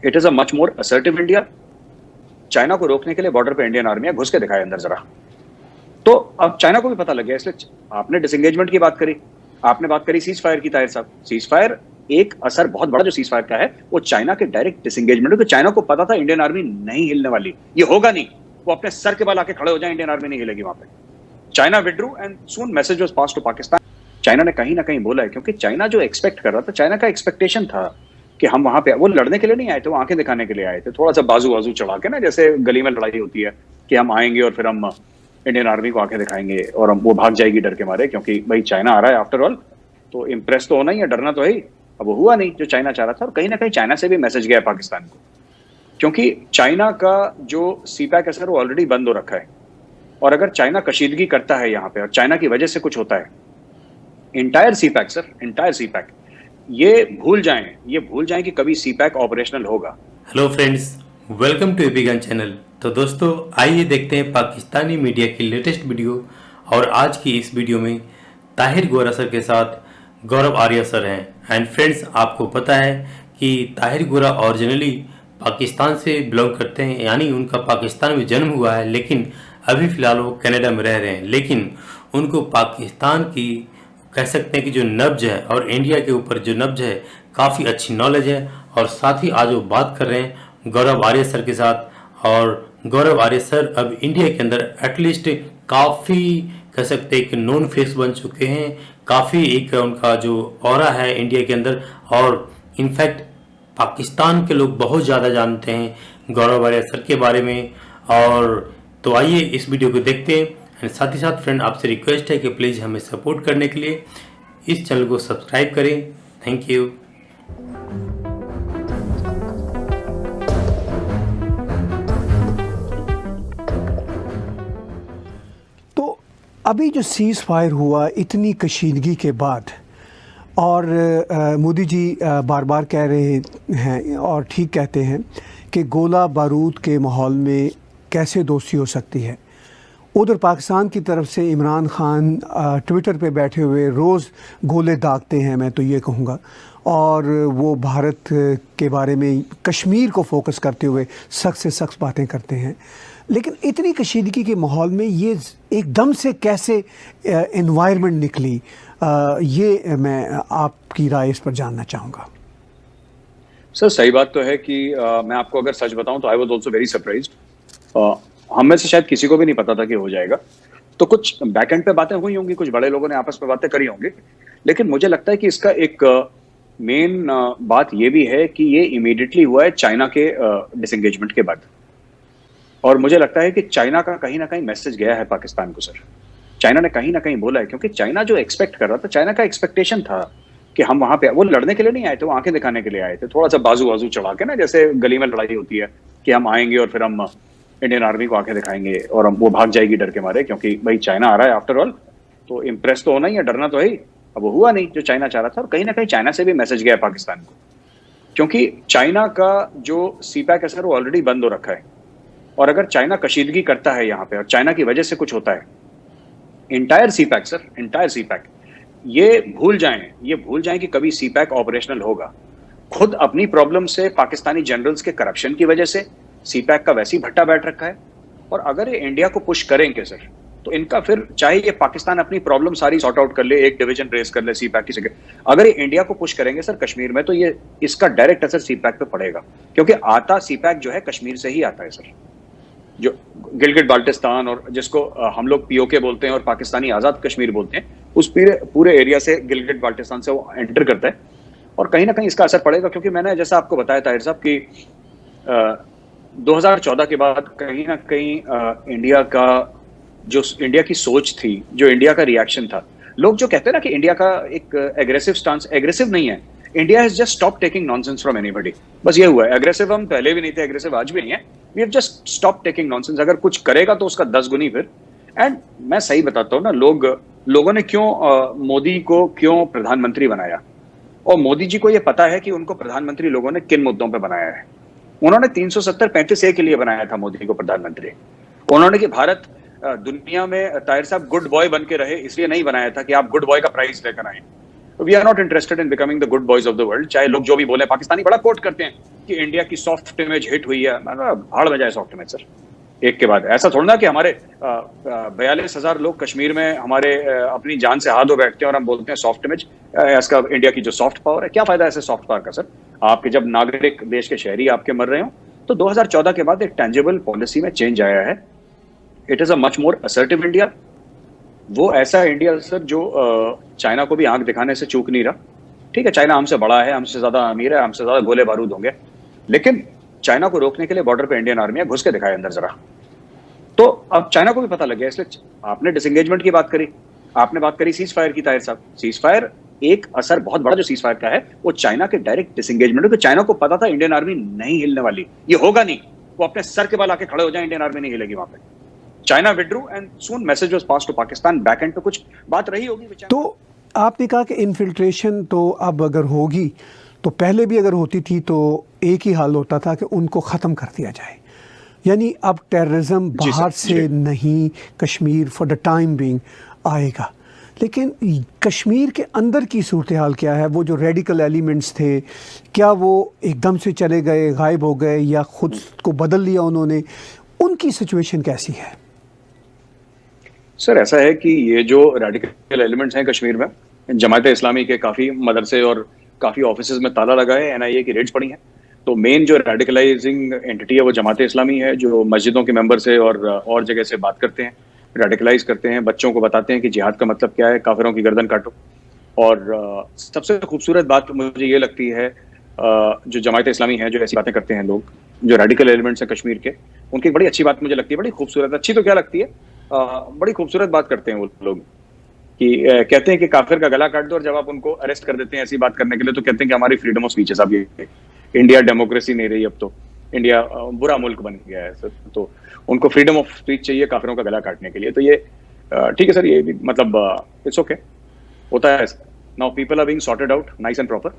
It is a much more assertive India. China को रोकने के लिए बॉर्डर पे इंडियन आर्मी है, घुस के दिखाए अंदर जरा। तो अब चाइना को भी पता लग गया, इसलिए आपने डिसएंगेजमेंट की बात करी, आपने बात करी सीज फायर की। ताहिर साहब, सीज फायर एक असर बहुत बड़ा जो सीज फायर का है वो चाइना के डायरेक्ट डिसएंगेजमेंट। तो चाइना को पता था इंडियन आर्मी नहीं हिलने वाली, ये होगा नहीं, वो अपने सर के बल आके खड़े हो जाए, इंडियन आर्मी नहीं हिलेगी वहां पे। China withdrew and soon message was pass to Pakistan. China ने कहीं ना कहीं बोला है, क्योंकि चाइना जो एक्सपेक्ट कर रहा था, चाइना का एक्सपेक्टेशन था कि हम वहां पे, वो लड़ने के लिए नहीं आए थे, वो आंखें दिखाने के लिए आए थे, थोड़ा सा बाजू बाजू चढ़ा के ना, जैसे गली में लड़ाई होती है कि हम आएंगे और फिर हम इंडियन आर्मी को आंखें दिखाएंगे और हम वो भाग जाएगी डर के मारे, क्योंकि भाई चाइना आ रहा है आफ्टर ऑल, तो इम्प्रेस तो होना ही है, डरना तो है ही। अब वो हुआ नहीं जो चाइना चाह रहा था, और कहीं ना कहीं चाइना से भी मैसेज गया पाकिस्तान को, क्योंकि चाइना का जो सीपैक असर वो ऑलरेडी बंद हो रखा है। और अगर चाइना कशीदगी करता है यहाँ पे और चाइना की वजह से कुछ होता है, entire CPEC sir, entire CPEC, ये भूल जाएं कि कभी सीपैक ऑपरेशनल होगा। हेलो फ्रेंड्स, वेलकम टू एबीगन चैनल। तो दोस्तों आइए देखते हैं पाकिस्तानी मीडिया की लेटेस्ट वीडियो। और आज की इस वीडियो में ताहिर गोरा सर के साथ गौरव आर्या सर हैं। एंड फ्रेंड्स, आपको पता है कि ताहिर गोरा ओरिजिनली पाकिस्तान से बिलोंग करते हैं, यानी उनका पाकिस्तान में जन्म हुआ है, लेकिन अभी फ़िलहाल वो कनाडा में रह रहे हैं। लेकिन उनको पाकिस्तान की कह सकते हैं कि जो नब्ज है और इंडिया के ऊपर जो नब्ज है, काफ़ी अच्छी नॉलेज है। और साथ ही आज वो बात कर रहे हैं गौरव आर्य सर के साथ। और गौरव आर्य सर अब इंडिया के अंदर एटलीस्ट काफ़ी कह सकते हैं कि नोन फेस बन चुके हैं, काफ़ी एक उनका जो ऑरा है इंडिया के अंदर, और इनफैक्ट पाकिस्तान के लोग बहुत ज़्यादा जानते हैं गौरव आर्य सर के बारे में। और तो आइए इस वीडियो को देखते हैं। एंड साथ ही साथ फ्रेंड, आपसे रिक्वेस्ट है कि प्लीज़ हमें सपोर्ट करने के लिए इस चैनल को सब्सक्राइब करें। Thank you. तो अभी जो सीज़ फायर हुआ इतनी कशीदगी के बाद, और मोदी जी बार बार कह रहे हैं और ठीक कहते हैं कि गोला बारूद के माहौल में कैसे दोस्ती हो सकती है। उधर पाकिस्तान की तरफ से इमरान खान ट्विटर पे बैठे हुए रोज़ गोले दागते हैं, मैं तो ये कहूँगा, और वो भारत के बारे में कश्मीर को फोकस करते हुए सख्त से सख्त बातें करते हैं। लेकिन इतनी कशीदगी के माहौल में ये एकदम से कैसे एनवायरनमेंट निकली, ये मैं आपकी राय इस पर जानना चाहूँगा। सर सही बात तो है कि मैं आपको अगर सच बताऊं तो I was also very surprised. हम में से शायद किसी को भी नहीं पता था कि हो जाएगा। तो कुछ बैक एंड पे बातें हुई होंगी, कुछ बड़े लोगों ने आपस में बातें करी होंगी, लेकिन मुझे लगता है कि इसका एक मेन बात ये भी है कि ये इमीडिएटली हुआ है चाइना के डिसएंगेजमेंट के बाद। और मुझे लगता है कि चाइना का कहीं ना कहीं मैसेज गया है पाकिस्तान को सर। चाइना ने कहीं ना कहीं बोला है, क्योंकि चाइना जो एक्सपेक्ट कर रहा था, चाइना का एक्सपेक्टेशन था कि हम वहां पे, वो लड़ने के लिए नहीं आए थे, वो आंखें दिखाने के लिए आए थे, थोड़ा सा बाजू बाजू चढ़ा के ना, जैसे गली में लड़ाई होती है कि हम आएंगे और फिर हम इंडियन आर्मी को आंखें दिखाएंगे और हम वो भाग जाएगी डर के मारे, क्योंकि भाई चाइना आ रहा है आफ्टर ऑल, तो इम्प्रेस तो होना ही है, डरना तो है ही। अब वो हुआ नहीं जो चाइना चाह रहा था, और कहीं ना कहीं चाइना से भी मैसेज गया पाकिस्तान को, क्योंकि चाइना का जो सीपैक असर वो ऑलरेडी बंद हो रखा है। और अगर चाइना कशीदगी करता है यहाँ पे और चाइना की वजह से कुछ होता है, entire CPEC sir, entire CPEC, ये भूल जाएं कि कभी सीपैक ऑपरेशनल होगा। खुद अपनी प्रॉब्लम से, पाकिस्तानी जनरल्स के करप्शन की वजह से सीपैक का वैसे ही भट्टा बैठ रखा है। और अगर ये इंडिया को पुश करेंगे सर, तो इनका फिर चाहे ये पाकिस्तान अपनी प्रॉब्लम सारी सॉर्ट आउट कर ले, एक डिवीजन रेस कर ले सीपैक की जगह, अगर ये इंडिया को पुश करेंगे सर कश्मीर में, तो ये इसका डायरेक्ट असर सीपैक पे पड़ेगा, क्योंकि आता सीपैक जो है कश्मीर से ही आता है सर। जो गिलगिट बाल्टिस्तान, और जिसको हम लोग पीओके बोलते हैं और पाकिस्तानी आज़ाद कश्मीर बोलते हैं, उस पूरे एरिया से, गिलगिट बाल्टिस्तान से वो एंटर करता है। और कहीं ना कहीं इसका असर पड़ेगा, क्योंकि मैंने जैसा आपको बताया ताहिर साहब कि 2014 के बाद कहीं ना कहीं इंडिया की सोच थी, जो इंडिया का रिएक्शन था, लोग जो कहते हैं ना कि इंडिया का एक एग्रेसिव स्टांस, एग्रेसिव नहीं है, India has just stop taking nonsense from anybody. बस ये हुआ है, एग्रेसिव हम पहले भी नहीं थे, एग्रेसिव आज भी नहीं है, we have just stop taking nonsense. अगर कुछ करेगा तो उसका 10 गुनी फिर। एंड मैं सही बताता हूँ ना, लोगों ने क्यों मोदी को क्यों प्रधानमंत्री बनाया, और मोदी जी को ये पता है कि उनको प्रधानमंत्री लोगों ने किन मुद्दों पर बनाया है। उन्होंने 370-35A के लिए बनाया था मोदी को प्रधानमंत्री। उन्होंने कि भारत दुनिया में, ताहिर साहब, गुड बॉय बन के रहे, इसलिए नहीं बनाया था कि आप गुड बॉय का प्राइज लेकर आए। We are not interested in becoming the good boys of the world. चाहे लोग जो भी बोले, पाकिस्तानी बड़ा कोट करते हैं कि इंडिया की सॉफ्ट इमेज हिट हुई है। भाड़ में जाए सॉफ्ट इमेज सर, एक के बाद ऐसा थोड़ा ना कि हमारे 42,000 लोग कश्मीर में हमारे अपनी जान से हाथ धो बैठते हैं और हम बोलते हैं सॉफ्ट इमेज। इसका इंडिया की जो सॉफ्ट पावर है, क्या फायदा ऐसे सॉफ्ट पावर का सर? आपके जब नागरिक, देश के शहरी आपके मर रहे हो, तो 2014 के बाद एक टेंजिबल पॉलिसी में चेंज आया है। It is a much more assertive India. वो ऐसा इंडिया सर जो चाइना को भी आंख दिखाने से चूक नहीं रहा। ठीक है, चाइना हमसे बड़ा है, हमसे ज्यादा अमीर है, हमसे ज्यादा गोले बारूद होंगे, लेकिन चाइना को रोकने के लिए बॉर्डर पे इंडियन आर्मी है, घुस के दिखाए अंदर जरा। तो अब चाइना को भी पता लग गया। इसलिए आपने डिसएंगेजमेंट की बात करी, आपने बात करी सीज फायर की। ताहिर साहब, सीज फायर एक असर बहुत बड़ा जो सीज फायर का है वो चाइना के डायरेक्ट डिसएंगेजमेंट है। तो चाइना को पता था इंडियन आर्मी नहीं हिलने वाली, ये होगा नहीं, वो अपने सर के बल आके खड़े हो जाए, इंडियन आर्मी नहीं हिलेगी वहां पे। China withdrew and soon message was pass to Pakistan. Back end पे कुछ बात रही होगी। तो आपने कहा कि इन्फिल्ट्रेशन तो अब अगर होगी, तो पहले भी अगर होती थी तो एक ही हाल होता था कि उनको ख़त्म कर दिया जाए। यानी अब टेररिज्म बाहर से नहीं, Kashmir for the time being आएगा। लेकिन कश्मीर के अंदर की सूरत हाल क्या है? वो जो रेडिकल एलिमेंट्स थे, क्या वो एकदम से चले गए, गायब हो गए, या खुद को बदल लिया उन्होंने? उनकी सिचुएशन कैसी है? सर ऐसा है कि ये जो रेडिकल एलिमेंट्स हैं कश्मीर में, जमात इस्लामी के काफ़ी मदरसे और काफ़ी ऑफिसेज में ताला लगा है, NIA की रेड्स पड़ी हैं। तो मेन जो रेडिकलाइजिंग एंटिटी है वो जमात इस्लामी है, जो मस्जिदों के मेंबर से और जगह से बात करते हैं, रेडिकलाइज करते हैं, बच्चों को बताते हैं कि जिहाद का मतलब क्या है, काफिरों की गर्दन काटो। और सबसे खूबसूरत बात मुझे ये लगती है, जो जमात इस्लामी है, जो ऐसी बातें करते हैं लोग, जो रेडिकल एलिमेंट्स हैं कश्मीर के, उनकी बड़ी अच्छी बात मुझे लगती है, बड़ी खूबसूरत। अच्छी तो क्या लगती है, बड़ी खूबसूरत बात करते हैं वो लोग कि कहते हैं कि काफिर का गला काट दो, और जब आप उनको अरेस्ट कर देते हैं ऐसी बात करने के लिए, तो कहते हैं कि हमारी फ्रीडम ऑफ स्पीच है साहब, ये इंडिया डेमोक्रेसी नहीं रही, अब तो इंडिया बुरा मुल्क बन गया है सर। तो उनको फ्रीडम ऑफ स्पीच चाहिए काफिरों का गला काटने के लिए। तो ये ठीक है सर, ये भी मतलब इट्स ओके, होता है। Now people are being sorted out nice and proper,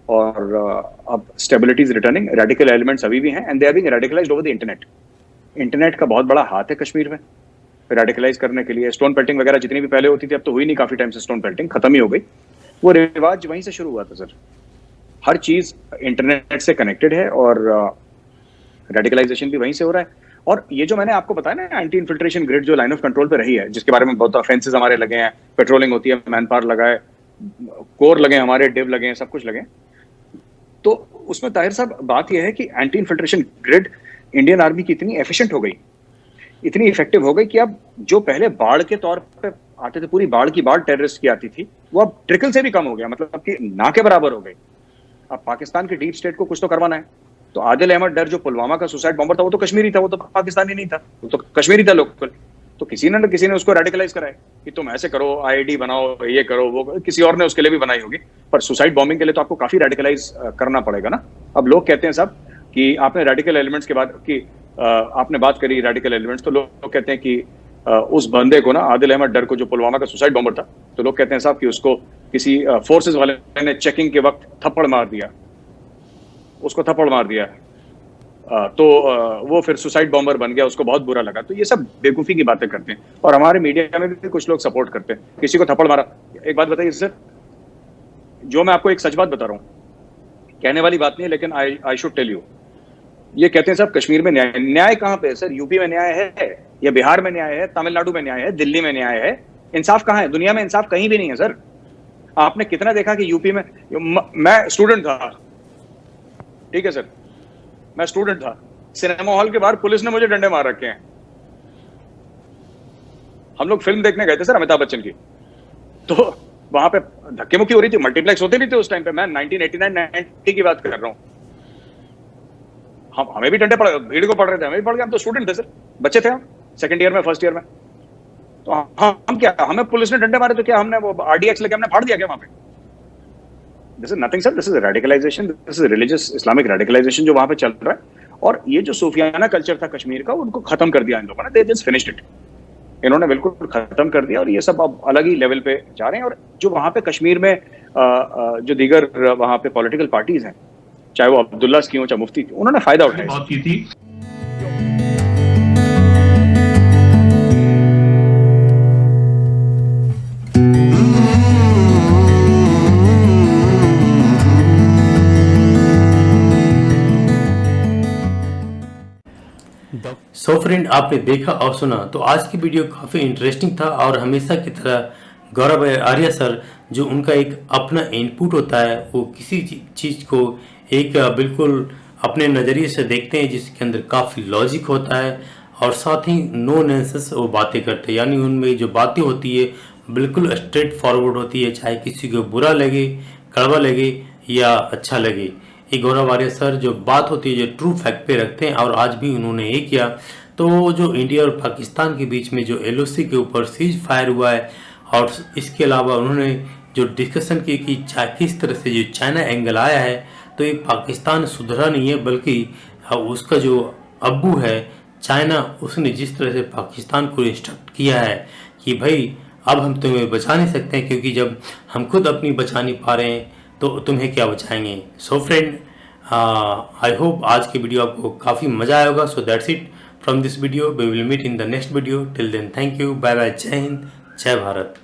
और अब stability is returning. Radical elements अभी भी हैं and they are being radicalized over the internet. Internet का बहुत बड़ा हाथ है कश्मीर में रेडिकलाइज करने के लिए। स्टोन पेल्टिंग वगैरह जितनी भी पहले होती थी, अब तो हुई नहीं, काफी टाइम से स्टोन पेल्टिंग खत्म ही हो गई। वो रिवाज वहीं से शुरू हुआ था सर। हर चीज इंटरनेट से कनेक्टेड है और रेडिकलाइजेशन भी वहीं से हो रहा है। और ये जो मैंने आपको बताया ना, एंटी इन्फिल्ट्रेशन ग्रिड जो लाइन ऑफ कंट्रोल पे रही है, जिसके बारे में बहुत ऑफेंसेस हमारे लगे हैं, पेट्रोलिंग होती है, मैन पावर लगा है, कोर लगे हमारे, डिव लगे हैं, सब कुछ लगे। तो उसमें ताहिर साहब बात यह है कि anti infiltration grid Indian army की इतनी एफिशिएंट हो गई, इतनी इफेक्टिव हो गई कि अब जो पहले बाढ़ के तौर पे आते थे, पूरी बाढ़ की बाढ़ टेररिस्ट की आती थी, वो अब ट्रिकल से भी कम हो गया, मतलब कि ना के बराबर हो गई। अब पाकिस्तान की डीप स्टेट को कुछ तो करवाना है। तो आदिल अहमद डर जो पुलवामा का सुसाइड बॉम्बर था, वो तो कश्मीरी था, वो तो पाकिस्तानी नहीं था, वो तो कश्मीरी था लोकल। तो किसी ने उसको रेडिकलाइज कराया कि तुम ऐसे करो, IID बनाओ, ये करो, वो किसी और ने उसके लिए भी बनाई होगी, पर सुसाइड बॉम्बिंग के लिए तो आपको काफी रेडिकलाइज करना पड़ेगा ना। अब लोग कहते हैं साहब कि आपने रेडिकल एलिमेंट्स के बाद की आपने बात करी रेडिकल एलिमेंट्स, तो लोग कहते हैं कि उस बंदे को ना, आदिल अहमद डर को, जो पुलवामा का सुसाइड बॉम्बर था, तो लोग कहते हैं साहब कि उसको किसी फोर्सेस वाले ने चेकिंग के वक्त थप्पड़ मार दिया, उसको थप्पड़ मार दिया, तो वो फिर सुसाइड बॉम्बर बन गया, उसको बहुत बुरा लगा। तो ये सब बेवकूफ़ी की बातें करते हैं, और हमारे मीडिया में भी कुछ लोग सपोर्ट करते हैं। किसी को थप्पड़ मारा, एक बात बताइए सर, जो मैं आपको एक सच बात बता रहा हूँ, कहने वाली बात नहीं है, लेकिन आई शुड टेल यू। ये कहते हैं साहब कश्मीर में न्याय कहाँ पे है सर? यूपी में न्याय है, या बिहार में न्याय है, तमिलनाडु में न्याय है, दिल्ली में न्याय है? इंसाफ कहाँ है? दुनिया में इंसाफ कहीं भी नहीं है सर। आपने कितना देखा कि यूपी में, मैं स्टूडेंट था, ठीक है सर, मैं स्टूडेंट था, सिनेमा हॉल के बाहर पुलिस ने मुझे डंडे मार रखे हैं। हम लोग फिल्म देखने गए थे सर अमिताभ बच्चन की, तो वहां पे धक्के मुक्की हो रही थी, मल्टीप्लेक्स होते भी थे उस टाइम पे, मैं 1989-90 की बात कर रहा हूं। हमें भी डंडे पड़, भीड़ को पड़ रहे थे, हमें भी पड़ गए, हम तो स्टूडेंट थे सर, बच्चे थे हम, सेकंड ईयर में, फर्स्ट ईयर में। तो हम क्या, हमें पुलिस ने डंडे मारे तो क्या हमने वो RDX लेके हमने फाड़ दिया क्या वहां पे? This is nothing sir, this is radicalization, this is religious Islamic radicalization जो वहां पे चल रहा है। और ये जो सूफियाना कल्चर था कश्मीर का, उनको खत्म कर दिया इन लोगों ने, दे जस्ट फिनिश्ड इट, इन्होंने बिल्कुल खत्म कर दिया। और ये सब अब अलग ही लेवल पे जा रहे हैं। और जो वहां पे कश्मीर में जो दीगर वहां पे पॉलिटिकल पार्टीज हैं, चाहे वो अब्दुल्ला की हो, चाहे मुफ्ती की, उन्होंने फायदा उठाया, बात की थी। सो फ्रेंड, आपने देखा और सुना तो आज की वीडियो काफ़ी इंटरेस्टिंग था और हमेशा की तरह गौरव आर्या सर जो उनका एक अपना इनपुट होता है वो किसी चीज़ को एक बिल्कुल अपने नज़रिए से देखते हैं जिसके अंदर काफ़ी लॉजिक होता है और साथ ही नो नेंसेस वो बातें करते हैं, यानी उनमें जो बातें होती है बिल्कुल स्ट्रेट फॉरवर्ड होती है, चाहे किसी को बुरा लगे, कड़वा लगे या अच्छा लगे। ये गौरव आर्या सर जो बात होती है जो ट्रू फैक्ट पे रखते हैं और आज भी उन्होंने ये किया। तो जो इंडिया और पाकिस्तान के बीच में जो LOC के ऊपर सीज फायर हुआ है और इसके अलावा उन्होंने जो डिस्कशन की कि किस तरह से जो चाइना एंगल आया है, तो ये पाकिस्तान सुधरा नहीं है बल्कि उसका जो अब्बू है चाइना, उसने जिस तरह से पाकिस्तान को इंस्ट्रक्ट किया है कि भाई अब हम तुम्हें बचा नहीं सकते हैं क्योंकि जब हम खुद अपनी बचा नहीं पा रहे हैं तो तुम्हें क्या बचाएंगे। सो फ्रेंड, आई होप आज की वीडियो आपको काफ़ी मज़ा आया होगा। So that's it from this video, we will meet in the next video. Till then thank you, bye bye, जय हिंद, जय भारत।